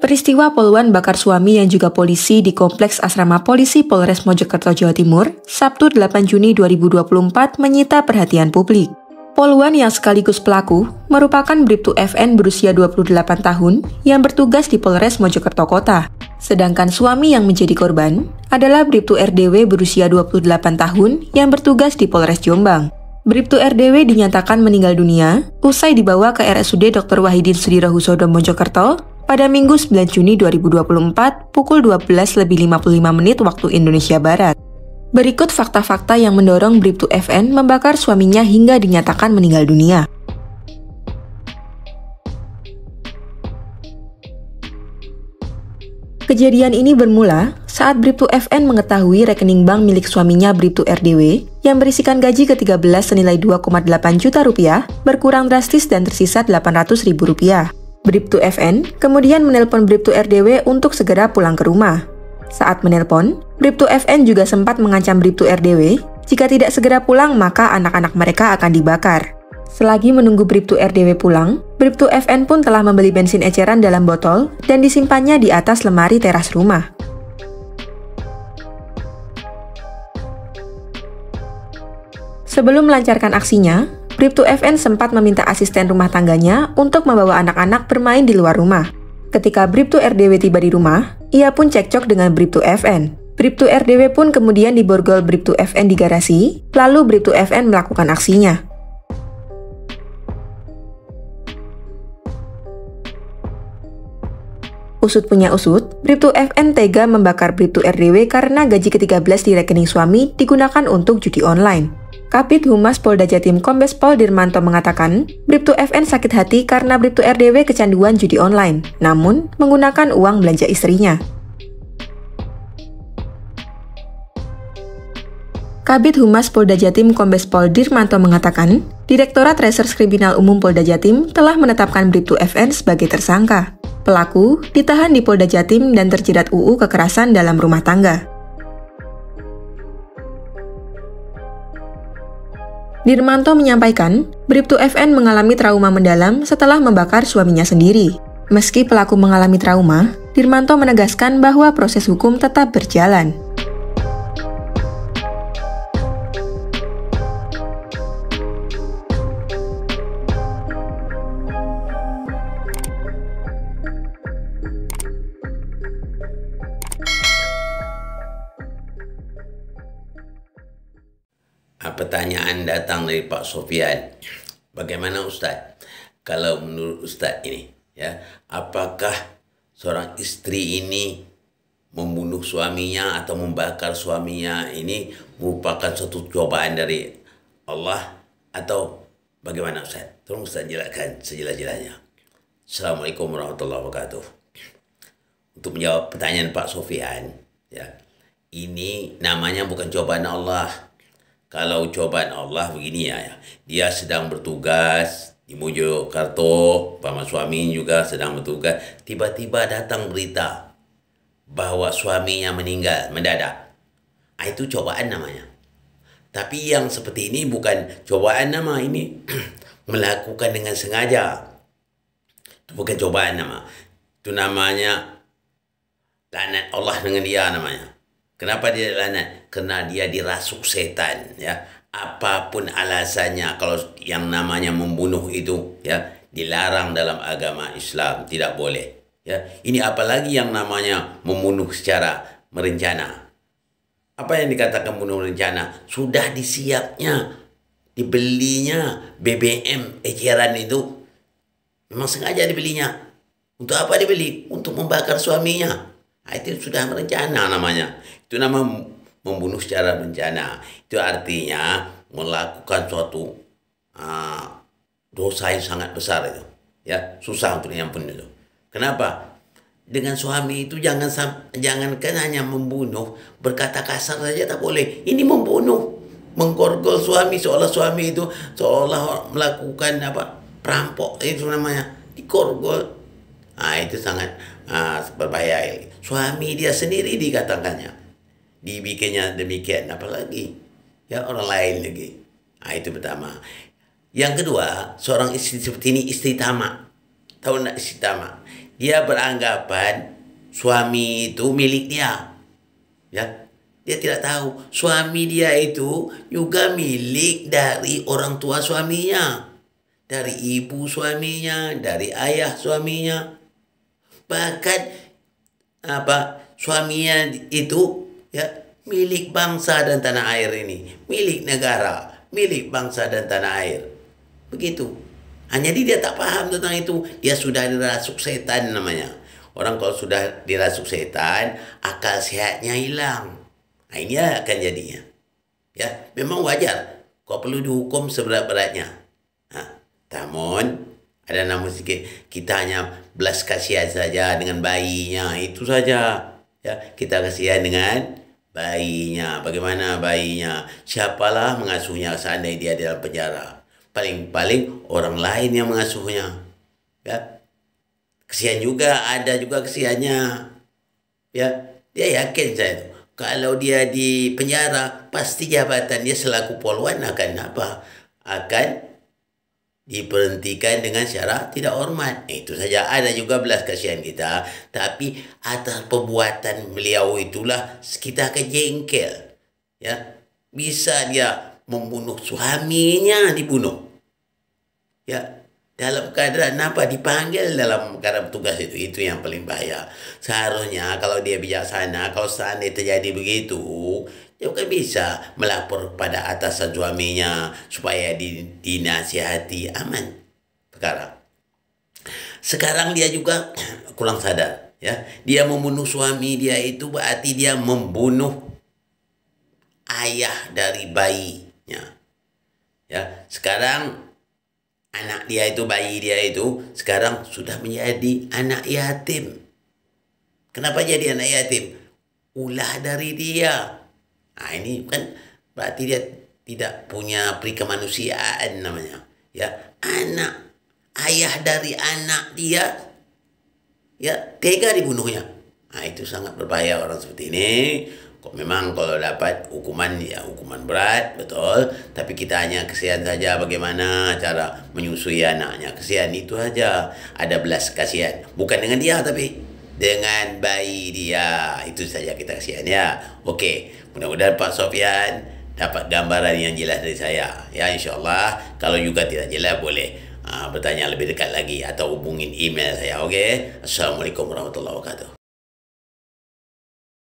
Peristiwa poluan bakar suami yang juga polisi di Kompleks Asrama Polisi Polres Mojokerto, Jawa Timur, Sabtu 8 Juni 2024 menyita perhatian publik. Poluan yang sekaligus pelaku merupakan Bribtu FN berusia 28 tahun yang bertugas di Polres Mojokerto Kota. Sedangkan suami yang menjadi korban adalah Bribtu RDW berusia 28 tahun yang bertugas di Polres Jombang. Bribtu RDW dinyatakan meninggal dunia usai dibawa ke RSUD Dr. Wahidin Sudirohusodo Mojokerto pada Minggu 9 Juni 2024 pukul 12:55 waktu Indonesia Barat. Berikut fakta-fakta yang mendorong Bribtu FN membakar suaminya hingga dinyatakan meninggal dunia. Kejadian ini bermula saat Bribtu FN mengetahui rekening bank milik suaminya Bribtu RDW yang berisikan gaji ke-13 senilai 2,8 juta rupiah berkurang drastis dan tersisa 800 ribu rupiah. Bribtu FN kemudian menelpon Bribtu RDW untuk segera pulang ke rumah. Saat menelpon, Bribtu FN juga sempat mengancam Bribtu RDW jika tidak segera pulang maka anak-anak mereka akan dibakar. Selagi menunggu Bribtu RDW pulang, Bribtu FN pun telah membeli bensin eceran dalam botol dan disimpannya di atas lemari teras rumah. Sebelum melancarkan aksinya, Bribtu FN sempat meminta asisten rumah tangganya untuk membawa anak-anak bermain di luar rumah. Ketika Bribtu RDW tiba di rumah, ia pun cekcok dengan Bribtu FN. Bribtu RDW pun kemudian diborgol Bribtu FN di garasi, lalu Bribtu FN melakukan aksinya. Usut punya usut, Bribtu FN tega membakar Bribtu RDW karena gaji ke-13 di rekening suami digunakan untuk judi online. Kabid Humas Polda Jatim Kombes Pol Dirmanto mengatakan, Bribtu FN sakit hati karena Bribtu RDW kecanduan judi online, namun menggunakan uang belanja istrinya. Kabid Humas Polda Jatim Kombes Pol Dirmanto mengatakan, Direktorat Reserse Kriminal Umum Polda Jatim telah menetapkan Bribtu FN sebagai tersangka. Pelaku ditahan di Polda Jatim dan terjerat UU kekerasan dalam rumah tangga. Dirmanto menyampaikan, Bribtu FN mengalami trauma mendalam setelah membakar suaminya sendiri. Meski pelaku mengalami trauma, Dirmanto menegaskan bahwa proses hukum tetap berjalan. Pertanyaan datang dari Pak Sofian. Bagaimana Ustaz? Kalau menurut Ustaz ini, ya, apakah seorang istri ini membunuh suaminya atau membakar suaminya ini merupakan suatu cobaan dari Allah atau bagaimana Ustaz? Tolong Ustaz jelaskan sejelas-jelasnya. Assalamualaikum warahmatullahi wabarakatuh. Untuk menjawab pertanyaan Pak Sofian, ya, ini namanya bukan cobaan Allah. Kalau cobaan Allah begini ya, dia sedang bertugas di Mojokerto, sama suami juga sedang bertugas, tiba-tiba datang berita bahwa suaminya meninggal mendadak. Itu cobaan namanya. Tapi yang seperti ini bukan cobaan nama, ini melakukan dengan sengaja. Itu bukan cobaan nama. Itu namanya laknat Allah dengan dia namanya. Kenapa dia laknat? Karena dia dirasuk setan, ya. Apapun alasannya, kalau yang namanya membunuh itu, ya, dilarang dalam agama Islam, tidak boleh, ya. Ini apalagi yang namanya membunuh secara merencana. Apa yang dikatakan bunuh rencana? Sudah disiapnya, dibelinya BBM eceran itu. Memang sengaja dibelinya. Untuk apa dibeli? Untuk membakar suaminya. Itu sudah merencana namanya. Itu nama membunuh secara berencana. Itu artinya melakukan suatu dosa yang sangat besar itu. Ya, susah untuk diampun itu. Kenapa? Dengan suami itu jangankan hanya membunuh, berkata kasar saja tak boleh. Ini membunuh, menggorgol suami seolah suami itu seolah melakukan perampok, itu namanya digorgol. Itu sangat berbahaya. Suami dia sendiri dikatakannya, dibikinnya demikian, apalagi ya orang lain lagi. Itu pertama. Yang kedua, seorang istri seperti ini istri tamak. tahu nak si tamak? Dia beranggapan suami itu milik dia. Ya, dia tidak tahu suami dia itu juga milik dari orang tua suaminya, dari ibu suaminya, dari ayah suaminya. Bahkan suaminya itu ya milik bangsa dan tanah air ini, milik negara, milik bangsa dan tanah air. Begitu. Hanya dia tak paham tentang itu. Dia sudah dirasuk setan namanya. Orang kalau sudah dirasuk setan, akal sehatnya hilang. Nah, ini akan jadinya. Ya, memang wajar. Kau perlu dihukum seberat-beratnya. Namun, ada namun sedikit. Kita hanya belas kasihan saja dengan bayinya. Itu saja. Ya, kita kasihan dengan bayinya. Bagaimana bayinya? Siapalah mengasuhnya seandainya dia dalam penjara? Paling-paling orang lain yang mengasuhnya. Ya. Kesian juga, ada juga kesiannya. Ya, dia yakin saya itu. Kalau dia di penjara, pasti jabatan dia selaku polwan akan diberhentikan dengan cara tidak hormat. Itu saja. Ada juga belas kasihan kita. Tapi atas perbuatan beliau itulah kita kejengkel. Ya, bisa dia membunuh suaminya, dibunuh. Ya, dalam keadaan dipanggil dalam keadaan tugas itu yang paling bahaya. Seharusnya kalau dia bijaksana, kalau seandainya terjadi begitu, dia kan bisa melapor pada atasan suaminya supaya dinasihati, aman perkara. Sekarang dia juga kurang sadar, ya. Dia membunuh suami dia itu berarti dia membunuh ayah dari bayinya. Ya, sekarang anak dia itu, bayi dia itu sekarang sudah menjadi anak yatim. Kenapa jadi anak yatim? Ulah dari dia. Nah, ini kan berarti dia tidak punya peri kemanusiaan namanya. Ya, ayah dari anak dia, ya tega dibunuhnya. Nah, itu sangat berbahaya orang seperti ini. Kok memang kalau dapat hukuman, ya hukuman berat, betul. Tapi kita hanya kesian saja bagaimana cara menyusui anaknya. Kesian itu saja. Ada belas kasihan. Bukan dengan dia, tapi dengan bayi dia. Itu saja kita kesian, ya. Oke, mudah-mudahan Pak Sofyan dapat gambaran yang jelas dari saya. Ya, insyaAllah. Kalau juga tidak jelas, boleh bertanya lebih dekat lagi atau hubungin email saya. Oke. Assalamualaikum warahmatullahi wabarakatuh.